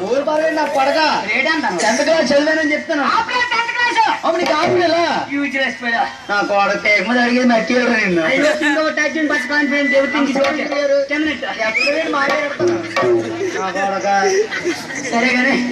ఊరు బాగా నా పడక టెన్త్ క్లాస్ చదివానని చెప్తాను. అప్పుడు నీకు ఆపలేలా నా కొడక ఎగుమతి అడిగేది మెటీరియల్ నిన్ను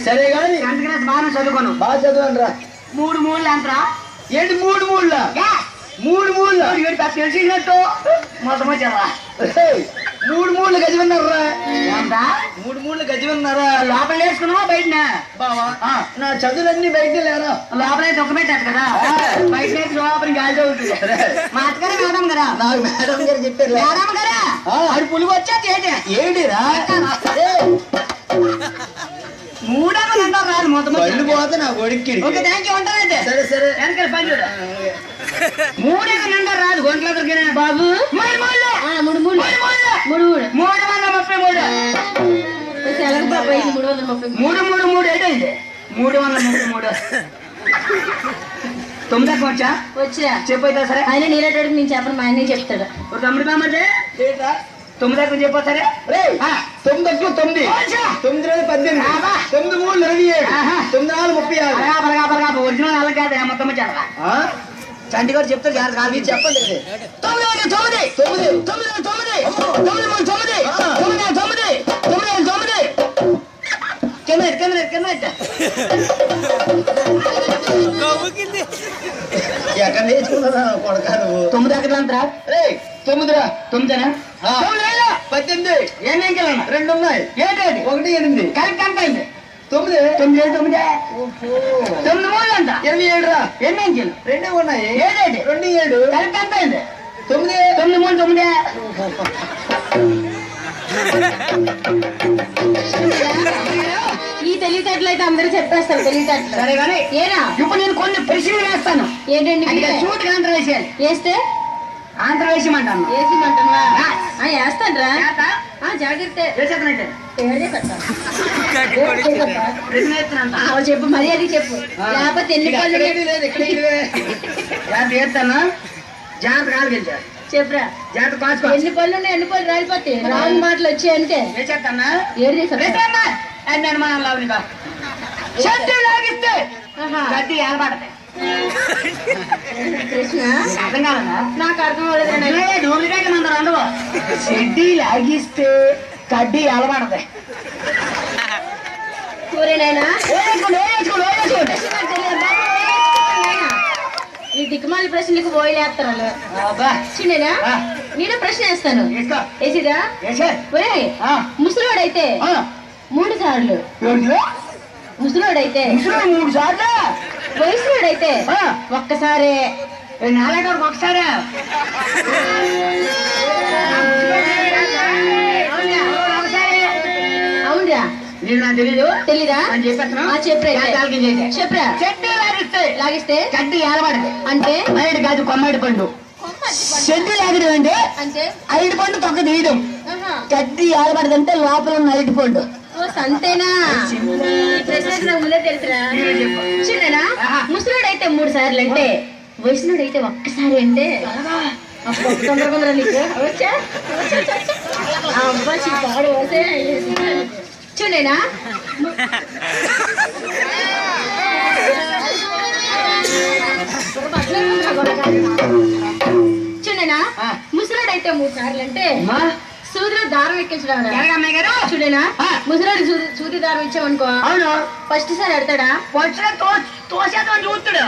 సరే కానీ టెన్త్ క్లాస్ బాగా చదువుకోను. బాగా చదివాను రా. 3 మూడులు ఎంతరా? ఏంటి 3 మూడులా? 3 మూడులా? తెలిసినట్టు మొత్తం వచ్చారా? 3 మూడులు గజ విన్నారా? ఎంత? 3 మూడులు గజ విన్నారా? లోపల వేసుకున్నావా బయట? బావా నా చదువులన్నీ బయట లేరా? లోపల అయితే ఒక పెట్టారు కదా, బయట వేసి లోపల గాలి చదువుతుంది. మా అత్తగారు మేడం కదా? నాకు మేడం గారు చెప్పారు. మేడం కదా అది పులుగు వచ్చా ఏడిరా? 3 అంటారు రాదు మొత్తం పళ్ళు పోతే నా కొడుక్కి. ఓకే థ్యాంక్ యూ ఉంటారైతే. సరే సరే వెనకాల పని చూడ 3 అంటారు రాదు గొంట్ల దొరికిన బాబు. 3 మూడు 333 ఏంటండి 333 9 వచ్చా చెప్పైతే సరే. ఆయన నీళ్ళటోడికి నేను చెప్పను, మా ఆయన చెప్తాడు. తమ్ముడు కామంటే 9 చెప్పా సరే. 9 9 9 9 3 27 9 36 ఒరిజినల్ అలా కాదు మొత్తం వచ్చారా? చంటి గారు చెప్తారు యారు కాదు చెప్పండి. 9 ఎక్కడ నేర్చుకున్నా కొడక నువ్వు? 9 ఎక్కడ అంటారా? 9 రా. 9 18 ఏమేం 2 ఉన్నాయి. 1 8 కరెక్ట్ ఎంత అయింది? 9 9 మూడు అంట 27 రా. ఏమేం 2 ఉన్నాయి. 7 2 7 కరెక్ట్ ఎంత అయింది? 9 9 3 ఈ తెలివితేటలు అయితే అందరూ చెప్పేస్తారు. తెలివితేటలు సరే కానీ ఏనా ఇప్పుడు నేను కొన్ని ప్రశ్నలు వేస్తాను. ఏంటండి? చూటుగా ఆంధ్ర వేసేయాలి. వేస్తే ఆంధ్ర వేసేయమంటాను. వేసిమంటావా? వేస్తాను రా. జాగ్రత్త వేసేతనైతే ప్రశ్న వేస్తానంట. చెప్పు, మర్యాద చెప్పు, లేకపోతే ఎన్ని పళ్ళు జాగ్రత్త వేస్తాను. జాగ్రత్త కాదు గెలిచారు. చెప్పురా. జాగ్రత్త కాచుకో. ఎన్ని పళ్ళు ఉన్నాయి, ఎన్ని పళ్ళు రాలిపోతాయి. రాంగ్ మాటలు వచ్చాయంటే వేసేస్తానా? ఏడు చేస్తా అని అనుమానం లావునిగా చెట్టు లాగిస్తే గడ్డి ఏలబడతాయి. కృష్ణ అర్థం కాదా? నాకు అర్థం అవ్వలేదు. డూప్లికేట్ అందరూ అందులో చెడ్డి లాగిస్తే గడ్డి ఏలబడతాయి. కూరేనైనా ఈ దిక్కుమాలి ప్రశ్నలకు పోయిలేస్తారు వాళ్ళు. చిన్నేనా నేను ప్రశ్న వేస్తాను. వేసిదా? ఒరే ముసలోడైతే 3 సార్లు, ముసలోడైతే 3 సార్లు, వయసులోడైతే ఒక్కసారే. నాలుగు ఒకసారి అవునరా? నీకు నాకు తెలీదు. తెలీదా? అని చెప్పేస్తున్నా. చెప్పరా. చెట్టు లాగిస్తే గడ్డి ఏలబడదు అంటే బయట కాదు కొమ్మడి పండు. చెట్టు లాగడం అంటే అంటే అరటి పండు తొక్క తీయడం. గడ్డి ఏలబడదు అంటే లోపల ఉన్న అరటి పండు. అంతేనా? ముందే తెలుసురా. చిన్ననా ముసలోడైతే 3 సార్లు అంటే వయసులోడైతే ఒక్కసారి అంటే తొందరగా నీకు వచ్చా చూడేనా? చూడేనా ముసలోడైతే 3 సార్లు అంటే సూదిలో దారం ఎక్కించడం. చూడేనా ముసలోడు సూది దారం ఇచ్చామనుకో, అవును ఫస్ట్ సారి ఎడతాడా? తోసేద్దాం చూస్తాడు.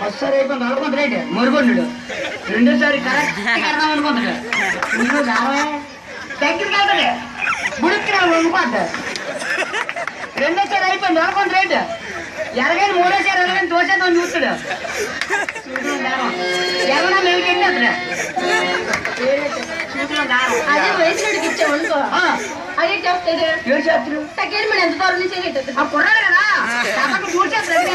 ఒకసారి అయిపోయింది అనుకుంటాడు మురుగుండు. రెండోసారి కరెక్ట్ అర్థం అనుకుంటాడు. ఇంకో దారమే దగ్గరికి వెళ్తాడు. బుడికి అనుకుంటాడు. రెండోసారి అయిపోయింది అనుకుంటాడు. ఎలాగైనా 3ఓసారి ఎలాగైనా తోసేద్దాం చూస్తాడు. ఎవరన్నా మేము తింటాడు. అదే వయసులోడికి ఇచ్చామనుకో, అదే చేస్తాడు. ఏడు చేస్తారు తగ్గేది మనం ఎంత దూరం నుంచి వెళ్ళేటది. ఆ కుర్రాడు కదా కాబట్టి చూసేస్తాడు.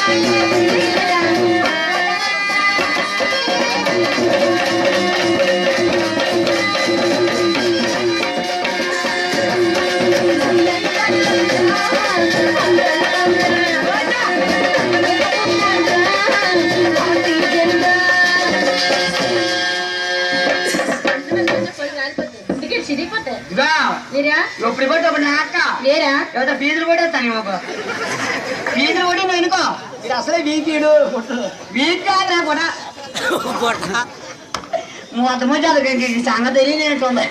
Thank you. ఎప్పుడు పట్టి అప్పుడు నా అక్క వేరా లేదా ఫీజులు కొట్టేస్తాను ఒక ఫీజులు కొట్టి నేను అనుకో ఇది అసలే వీకీడు వీక్ కాదు నా కూడా మొత్తం సంగతి తెలియనట్టుంది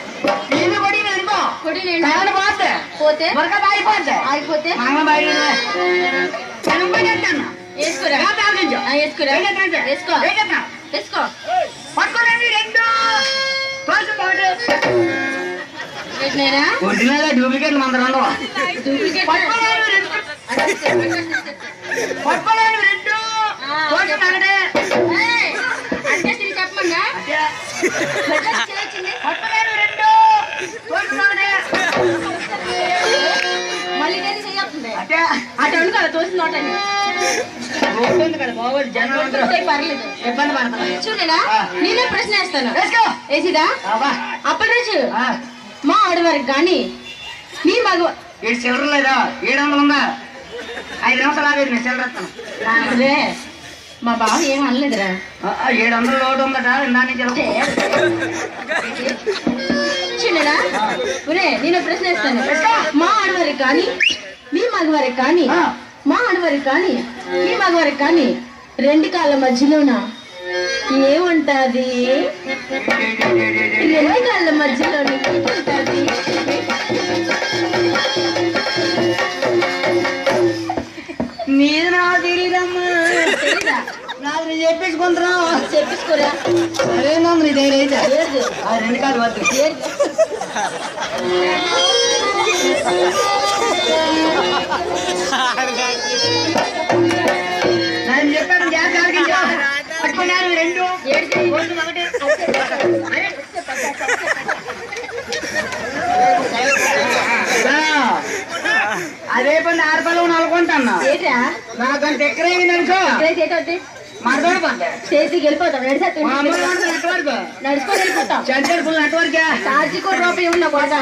ఫీజులు కొట్టి నేను అనుకో కరెంట్ పోతే పోతే మరొక ఆగిపోతే మంగళ బయట కనుక్కొనేస్తాను వేసుకోరా వేసుకోరా వేసుకో వేసుకో పట్టుకోండి రెండు ఏంటైనా ఒరిజినల్ డూప్లికేట్ మందరం ఉండవు డూప్లికేట్ పట్టుకోలేను రెండు అంటే తిరిగి చెప్పమన్నా మళ్ళీ నేను చెయ్యాల్సిందే అటు అనుకో అలా తోసిన నోటని పర్లేదు ఇబ్బంది పడతాను చూడేనా నేనే ప్రశ్న వేస్తాను వేసిదా అప్పటి రోజు మా ఆడవారికి కానీ మీ మగ ఏడు చిల్లర లేదా 700 ఉందా 5 నిమిషాలు ఆగేది నేను చిల్లర ఇస్తాను అదే మా బావ ఏం అనలేదురా 700 లోటు ఉందట ఇందా నుంచి చూడేనా ఒరే నేను ప్రశ్న వేస్తాను మా ఆడవారికి కానీ మీ మగవారికి కానీ మా ఆడవారికి కానీ మీ మగవారికి కానీ 2 కాళ్ళ మధ్యలోన ఏముంటది 2 కాళ్ళ మధ్యలోన ఏముంటది మీరు నాకు తెలియదమ్మా నాకు నేను చెప్పించుకుంటున్నావు చెప్పించుకోరా అదేనా నీ దగ్గర అయితే ఏది 2 కాదు వద్దు ఏది నేను చెప్పాను గ్యాస్ పట్టుకున్నాను 2 అదే పని 6 రూపాయలు అనుకుంటాను ఏట్రా నాకంటే ఎక్కడ అనుకో మరదోడు పంటే చేతికి వెళ్ళిపోతాం నెట్వర్క్ నడుచుకొని వెళ్ళిపోతాం సెంటర్ ఫుల్ నెట్వర్క్ ఛార్జీ కూడా రూపాయి ఉన్న కోట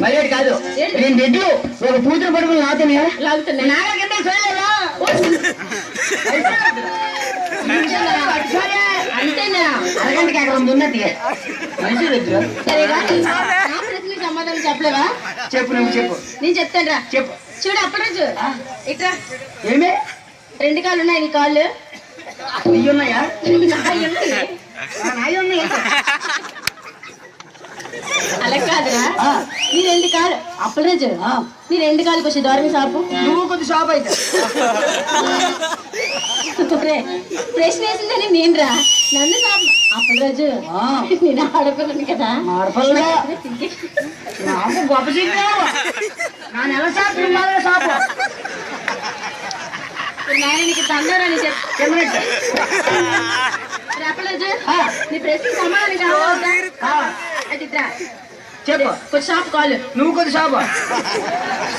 బయట కాదు 2 రెడ్లు ఒక పూజ పడుకుని నాతోనే లాగుతున్నాయి అంతేనా అరగంటకి అక్కడ ఉన్నది మనిషి రెడ్లు సరే కానీ నా ప్రశ్నకి సమాధానం చెప్పలేవా చెప్పు నువ్వు చెప్పు నేను చెప్తాను రా చెప్పు చూడు అప్పుడు ఇట్రా ఏమే 2 కాళ్ళు ఉన్నాయి నీ కాళ్ళు ఇవి ఉన్నాయా నాయి ఉన్నాయి. నాయి ఉన్నాయి అలా కాదురా నీ 2 కాళ్ళు అప్పుడు రోజు నీ 2 కాళ్ళకి వచ్చి దూరం సాపు నువ్వు కొద్ది షాప్ అయితే ప్రశ్న వేసిందని నేను రా నన్ను సాపు అప్పుడు రోజు నేను ఆడుకున్నాను కదా ఆడపల్లా నాకు గొప్ప చిన్నావు నా నెల షాప్ షాపు నాయనకి తందరని చెప్పి రేపలేదు నీ ప్రశ్న సమాధానం కావాలా అది ఇట్రా చెప్పు కొంచెం షాప్ కాలు నువ్వు కొద్ది షాపు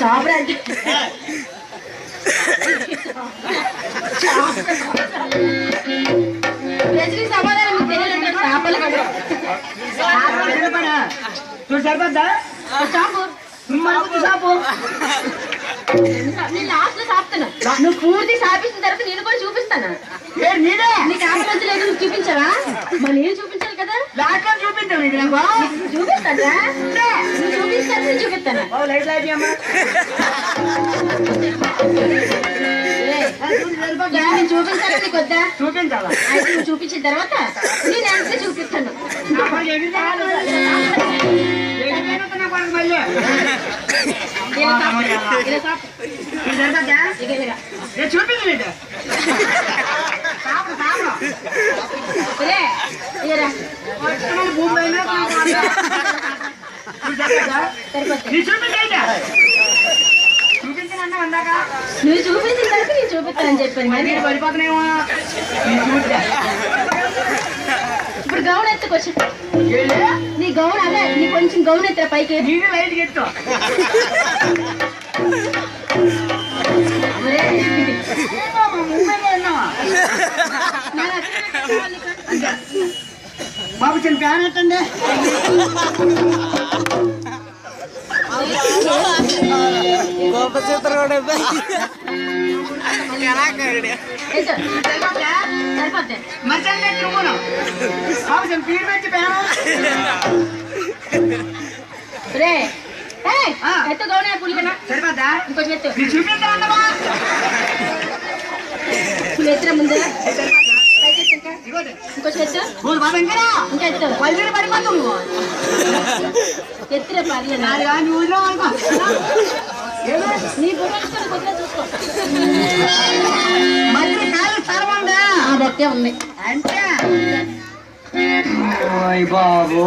షాప్ అంటే ప్రశ్నకి సమాధానం మీకు తెలియలేదు చేపలు కదా చూడు సరిపోద్దా షాపు నువ్వు షాపు నేను లాస్ట్ లో సాపుతాను నువ్వు పూర్తి సాపించిన తర్వాత నేను కూడా చూపిస్తాను నీదే నీకు ఆమె మధ్య లేదు నువ్వు చూపించావా మరి నేను చూపించాలి కదా లాస్ట్ చూపించావు నీకు నాకు చూపిస్తానా నువ్వు చూపిస్తాను నేను చూపిస్తాను లైట్ లైట్ అమ్మా నేను చూపించాలి నీకు వద్దా చూపించాలా అయితే నువ్వు చూపించిన తర్వాత నేను అంటే చూపిస్తాను చూపించలేదు చూపించమన్నా అందాక నువ్వు చూపించిన తర్వాత నేను చూపిస్తానని చెప్పాను మరి మరి పడిపోతున్నాయేమో ఇప్పుడు గౌన్ ఎత్తుకొచ్చి నీ గౌన్ అదే నీ కొంచెం గౌన్ ఎత్తురా పైకి నీది లైట్ ఎత్తు బాబు చిన్న ఫ్యాన్ ఎట్టండి గొప్ప చిత్రం కూడా సరిపోతే మంచి నువ్వు బాబు చిన్న పీరు పెట్టి ఫ్యాన్ రే ఎత్త గౌన పులికనా సరిపోద్దా ఇంకొంచెం ఎత్తు నీ చూపిద్దామా ఎత్తురా ముందు ఇంకొంచెం ఎత్తు ఇంకా ఎత్తు పడిపోతావు ఎత్తురా పర్లేదు నీ బుర్రలు కొద్దిగా చూసుకో మళ్ళీ కాలు సర్వంగా బొక్కే ఉంది అంటే బాబు